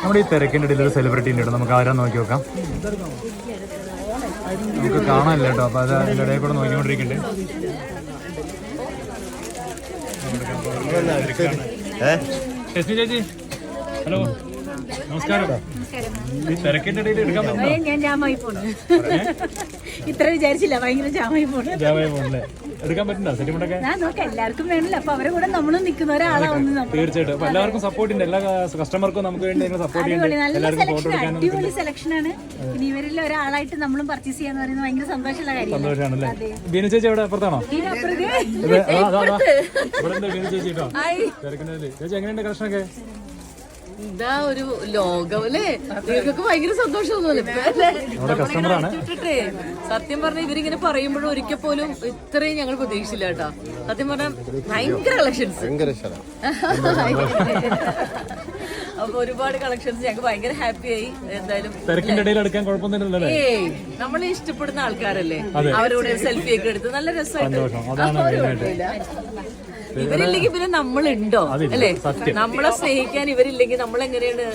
നമ്മുടെ ഈ തിരക്കിൻ്റെ ഇടയിൽ ഒരു സെലിബ്രിറ്റി ഉണ്ട്, നമുക്ക് ആരാ നോക്കി നോക്കാം. നമുക്ക് കാണാനില്ല കേട്ടോ, അപ്പോൾ അത് അതിൻ്റെ ഇടയിൽ കൂടെ നോക്കിക്കൊണ്ടിരിക്കുന്നുണ്ട്. രശ്മി ചേച്ചി, ഹലോ, നമസ്കാരം. ഈ തിരക്കിന്റെ ഇടയിൽ എടുക്കാൻ പറ്റുമോ? ഞാൻ ജാമായി പോണു. ഇത്ര വിചാരിച്ചില്ല, ഭയങ്കര ജാമായി പോണേ. എടുക്കാൻ പറ്റുന്നുണ്ടോ സെറ്റിൽമെന്റ്? ഞാൻ നോക്കാം, എല്ലാവർക്കും വേണല്ലോ. അപ്പൊ അവരെ കൂടെ നമ്മളും നിൽക്കുന്ന ഒരാളാവുന്നു. തീർച്ചയായിട്ടും. അപ്പൊ എല്ലാവർക്കും സപ്പോർട്ട് ഉണ്ട്, എല്ലാ കസ്റ്റമർക്കും നമുക്ക് വേണ്ടി സപ്പോർട്ട് ചെയ്യുന്നുണ്ട്. അടിപൊളി സെലക്ഷൻ ആണ്. ഇനി ഇവരിൽ ഒരാളായിട്ട് നമ്മളും പർച്ചേസ് ചെയ്യാന്ന് പറയുന്നത് ഭയങ്കര സന്തോഷമുള്ള കാര്യം. സന്തോഷമാണല്ലേ. ബീന ചേച്ചി എവിടെ? അപ്പുറത്താണോ? ചേച്ചി കേട്ടോ തിരക്കിന്റെ. ചേച്ചി എങ്ങനെയുണ്ട് കളക്ഷനൊക്കെ? ഇതാ ഒരു ലോകമല്ലേ, നിങ്ങൾക്ക് ഭയങ്കര സന്തോഷമൊന്നുമല്ലേ. സത്യം പറഞ്ഞ ഇവരിങ്ങനെ പറയുമ്പോഴും ഒരിക്കൽ പോലും ഇത്രയും ഞങ്ങൾ പ്രതീക്ഷിച്ചില്ല കേട്ടോ. സത്യം പറഞ്ഞ ഭയങ്കര കളക്ഷൻസ്, അപ്പൊ ഒരുപാട് കളക്ഷൻസ് ഞങ്ങൾക്ക് ഭയങ്കര ഹാപ്പിയായി. എന്തായാലും നമ്മളെ ഇഷ്ടപ്പെടുന്ന ആൾക്കാരല്ലേ, അവരോട് സെൽഫി ഒക്കെ എടുത്ത് നല്ല രസമായിട്ട്. ഇവരില്ലെങ്കിൽ പിന്നെ നമ്മളുണ്ടോ അല്ലേ? നമ്മളെ സ്നേഹിക്കാൻ ഇവരില്ലെങ്കിൽ നമ്മളെങ്ങനെയാണ്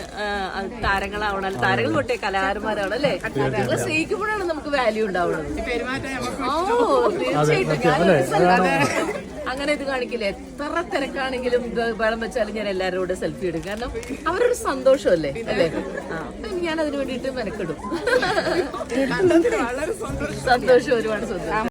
താരങ്ങളാവണം? താരങ്ങൾ തൊട്ടേ കലാകാരന്മാരാണ് അല്ലേ? നമ്മളെ സ്നേഹിക്കുമ്പോഴാണ് നമുക്ക് വാല്യൂ ഉണ്ടാവുന്നത്. തീർച്ചയായിട്ടും അങ്ങനെ ഇത് കാണിക്കില്ല. എത്ര തിരക്കാണെങ്കിലും വെള്ളം വെച്ചാലും ഞാൻ എല്ലാവരോടും സെൽഫി എടുക്കും. കാരണം അവരൊരു സന്തോഷമല്ലേ അല്ലേ? ഞാൻ അതിന് വേണ്ടിയിട്ട് മെനക്കെടും. സന്തോഷം, ഒരുപാട് സന്തോഷം.